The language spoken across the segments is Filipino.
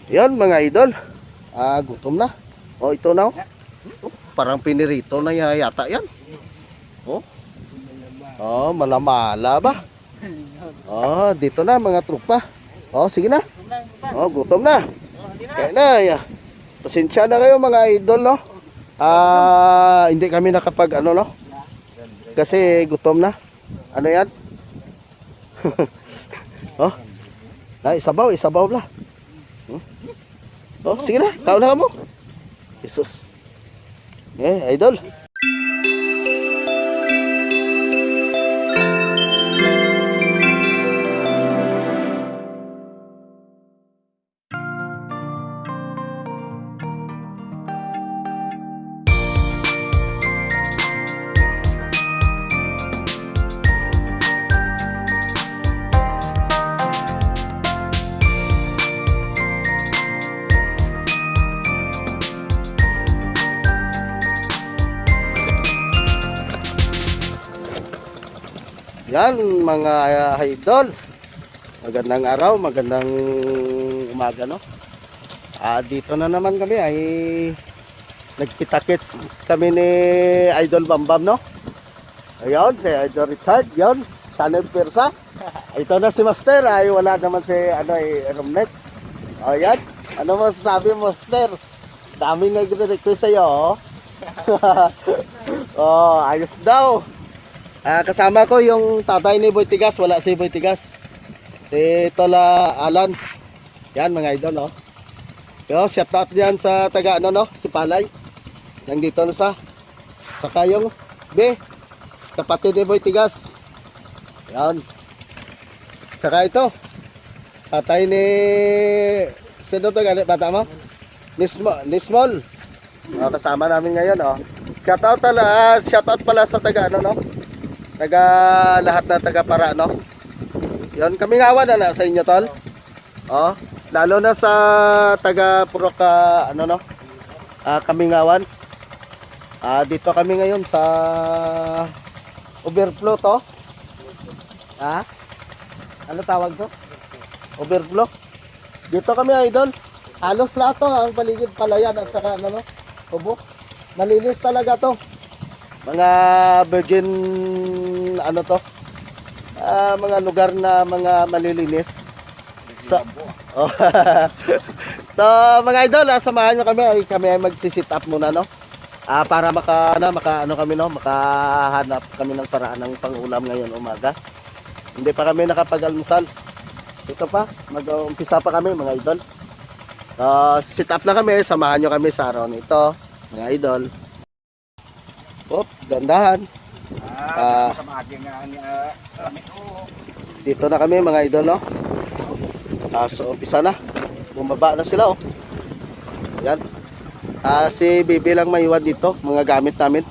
Yan mga idol. Gutom na. Oh, ito na. Parang pinirito na yata yan. Oh. Oh, malamala ba? Oh, dito na mga trupa. Oh, sige na. Oh, gutom na. Kaya na. Pasensya na kayo mga idol, no? Hindi kami nakapag ano, no? Kasi gutom na. Ano yan? Oh. Isabaw la. Oh, sige na. Kaon na mo. Jesus. Idol. Yan mga idol. Magandang araw, magandang umaga, no? Dito na naman kami ay nagkita-kits kami ni Idol Bambam, no? Ayun, si Idol Richard, yun. Sana yung persa. Ito na si Master, ay wala naman si Romnet. Ayan, ano masasabi mo, Master? Daming nagre-request sa'yo, oh. Oh, ayos daw. Kasama ko yung tatay ni Boy Tigas, wala si Boy Tigas. Si Tola Alan. Yan mga idol, oh. Yo, shout out diyan sa taga ano, no, si Palay. Nandito na saka yung kapatid ni Boy Tigas. Yan. Saka ito, tatay ni sino to galit bata mo? Nismol. Kasama namin ngayon, oh. Shout out pala sa taga ano, no? Lahat na taga para, no? Yun, kami ngawan na sa inyo, tol. Oh, lalo na sa taga Purok, ano, no? Kami ngawan. Dito kami ngayon sa overflow to. Ano tawag to? Overflow. Dito kami, idol. Halos lahat to, ang paligid palayan at saka ano, no? Tubo. Malinis talaga to. Mga virgin ano to, mga lugar na mga malilinis. So mga idol, samahan nyo kami ay magsi-sit up muna, no? Para ano kami, no, makahanap kami ng paraan ng pang-ulam ngayon umaga. Hindi pa kami nakapag-almusal. Ito pa, mag-umpisa pa kami mga idol. Sit up na kami, samahan nyo kami sa araw nito mga idol. Gandahan. Dito na kami mga idol, no? So umpisa na. Bumaba na sila, oh. Yan. Si Bibi lang maiwan dito, mga gamit namin.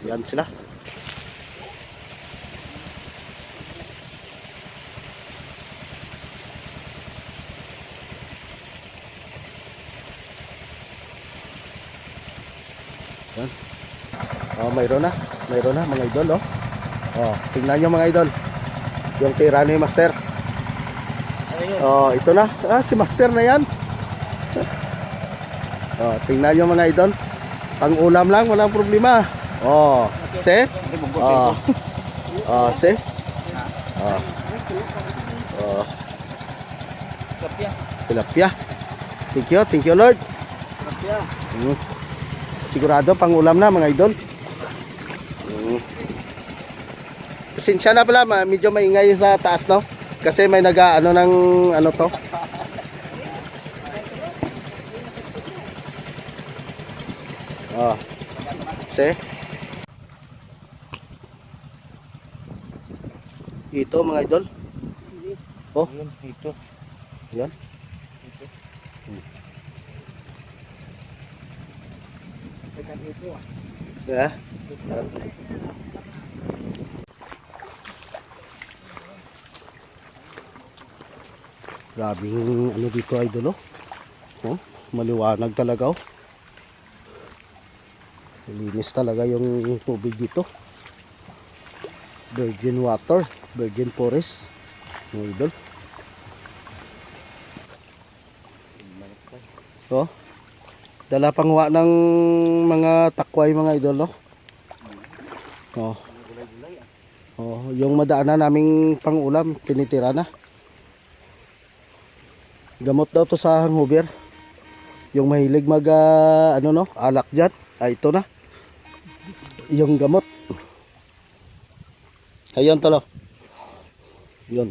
Yan sila. Yan. Mayroon na mga idol, oh. Tingnan nyo mga idol. Yung tira ni Master. Ito na. Si Master na yan. Tingnan nyo mga idol. Pang ulam lang, walang problema. See? See? Tilapia. Thank you Lord. Tilapia. Sigurado pang ulam na mga idol. Pasensya na pala, medyo maingay sa taas, no? Kasi may ano ng ano to. See? Ito mga idol. Ito. Yan. Ya. Grabing ano dito idol, maliwanag talaga, oh. Linis talaga yung tubig dito. Virgin water, virgin forest, mga idol. Oh. Dala pangwa ng mga takway mga idol, no? Oh. Oh, yung madaanan naming pangulam, tinitira na. Gamot daw to sa hangover. Yung mahilig mag ano no, alak diyan. Ay ito na. Yung gamot. Ayun talo. Yun.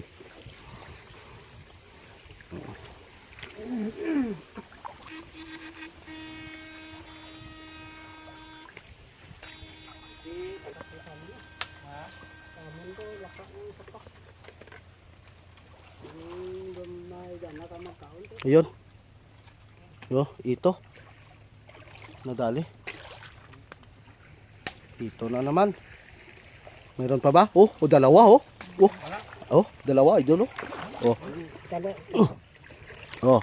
Ayun. Yo, ito. Nadali. Ito na naman. Meron pa ba? Oh, dalawa oh. Oh. Oh, dalawa idol oh. Oh. Oh.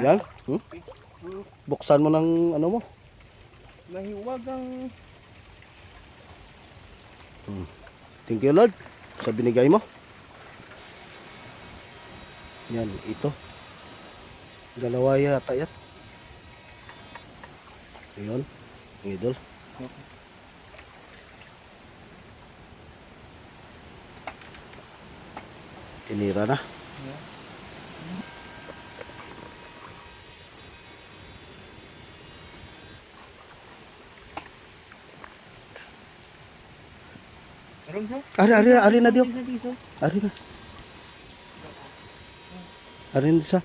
Yan. Buksan mo ng ano mo. Mahiwag ang... Thank you Lord sa binigay mo. Yan, ito. Dalawa yata yan. Ayun, idol. Tinira na. Ari na diyo. Ari na. Ari na sa.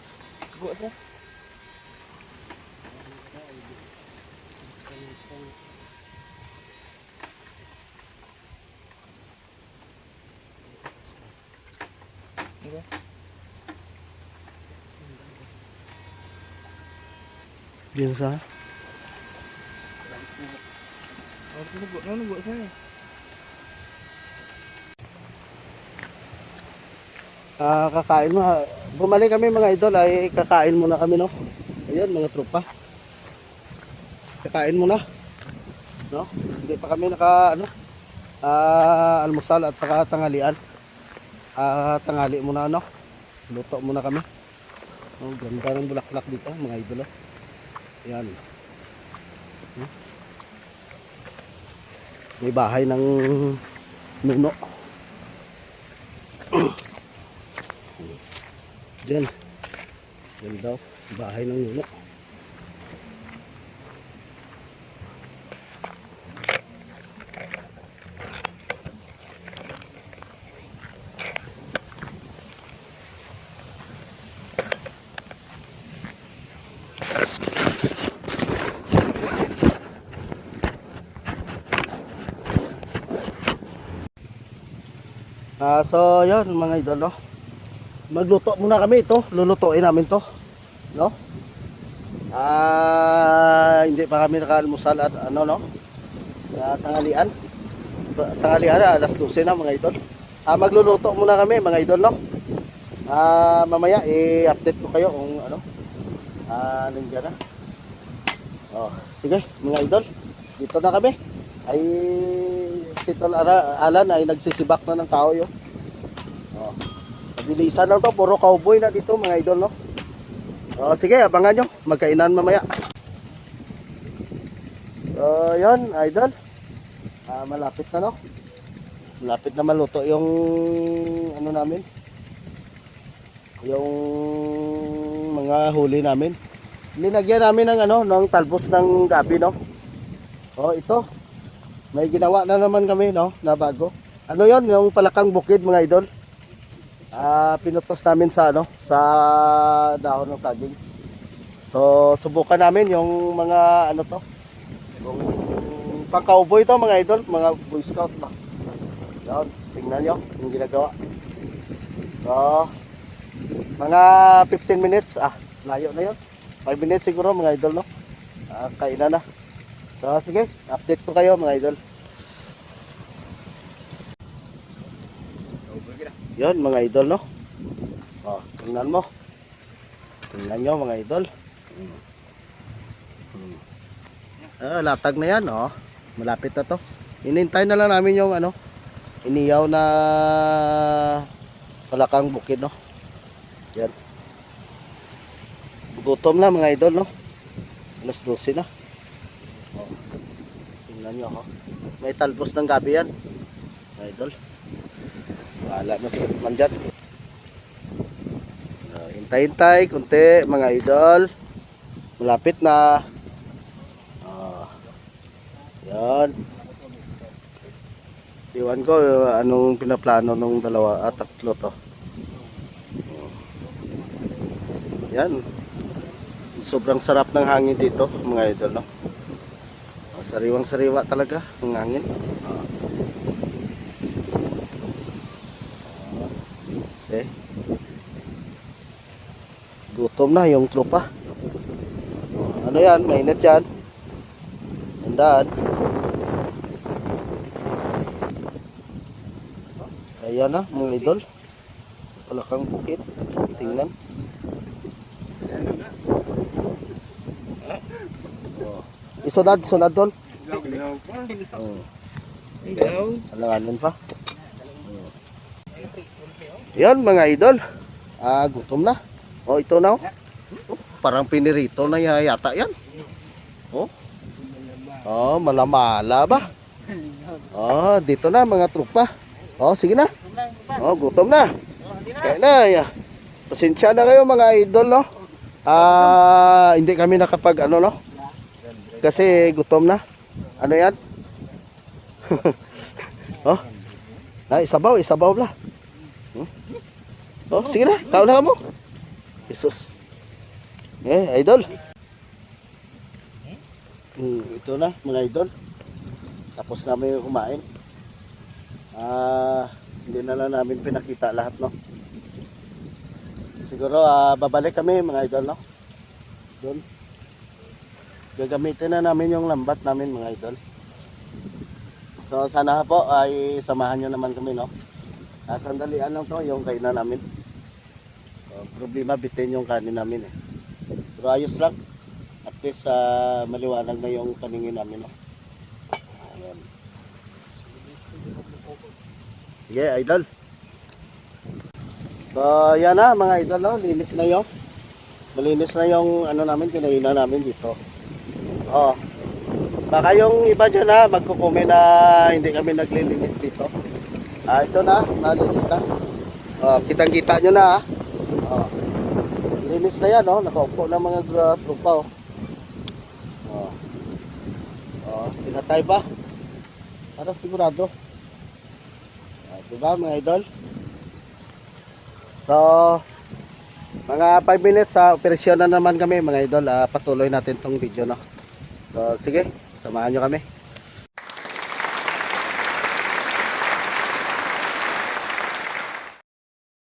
Diyan sa. Kakain mo. Bumalik kami mga idol ay kakain muna kami no. Ayun mga tropa. Kakain muna. No? Hindi pa kami naka ano almusal at saka tanghalian. Tanghali muna no. Luto muna kami. Oh, ganda ng bulaklak dito mga idol. Yan. May bahay ng nuno. Diyan. Yan daw. Bahay ng nuno. So yun mga idol no. Magluto muna kami ito. Lulutuin namin to. No? Hindi pa kami nakaalmusal at ano no. Tanghalian. Tanghalian alas 12 na mga idol. Magluluto muna kami mga idol no. Mamaya i-update ko kayo kung ano. Nandiyan na. Oh, sige mga idol. Dito na kami. Ay si Tol Alan ay nagsisibak na ng kahoy. Oh. Bilisan lang to, puro cowboy na dito mga idol no. Oh, sige, abangan nyo, magkainan mamaya. Yan, idol. Malapit na no. Malapit na maluto yung ano namin. Yung mga huli namin. Linagyan namin ng ano, ng talbos ng gabi no. Oh, ito. May ginawa na naman kami no, na bago. Ano 'yon, yung palakang bukid mga idol. Pinutos namin sa ano, sa dahon ng saging. So, subukan namin yung mga ano to. Yung pang-cowboy to mga idol, mga Boy Scout ba. Yan, tingnan nyo yung ginagawa. So, mga 15 minutes, layo na yun. 5 minutes siguro mga idol no. Kainan na. So, sige, update ko kayo mga idol. Yon mga idol no. Oh, tingnan mo. Tingnan nyo mga idol. Latag na yan oh. Malapit na to. Inintay na lang namin yung ano, iniyaw na palakang bukid no. Yan. Gutom na mga idol, no? Alas 12 na. Oh. Tingnan nyo ako. May talbos ng gabi yan. Mga idol. Wala na sa man dyan. Hintay-hintay, kunti mga idol. Malapit na. Yan. Iwan ko anong pinaplano nung dalawa at tatlo to. Yan. Sobrang sarap ng hangin dito mga idol, no? Sariwang sariwa talaga ang hangin. See? Gutom na yung tropa. Ano yan? Mainit yan. Tandaan. Ayan na mga idol. Palakang bukit. Tingnan. Isunod doon. Ilaw pa. Oh. Ilaw. Alanganin pa. Yan mga idol. Gutom na. Oh, ito na. Oh, parang pinirito na yata yan. Oh. Oh, malamala ba? Oh, dito na mga trupa. Oh, sige na. Oh, gutom na. Kaya na. Pasensya na kayo mga idol, no? Hindi kami nakapag ano, no? Kasi gutom na. Ano yan? Oh. Isabaw bla. Oh, sige na. Kaon na mo. Jesus. Idol. Ito na mga idol. Tapos namin kumain. Hindi na lang namin pinakita lahat, no? Siguro babalik kami mga idol, no? Doon. Gagamitin na namin yung lambat namin mga idol. So sana po ay samahan nyo naman kami, no? Sandalian lang to yung kainan namin. Problema bitin yung kanin namin eh. Pero ayos lang. At least maliwanag na yung paningin namin, no? Ayan. Sige idol. So yan na mga idol, no? Linis na yung malinis na yung ano namin, kinainan namin dito. Oh. Baka yung iba dyan magkukume na hindi kami naglilinis dito. Ito na, nalinis na. Kitang-kita nyo na linis na yan, nakaupo na mga trupa. Pinatay pa. Para sigurado. Diba mga idol? So, mga 5 minutes sa operasyon na naman kami mga idol. Patuloy natin tong video, no? So sige, samahan nyo kami.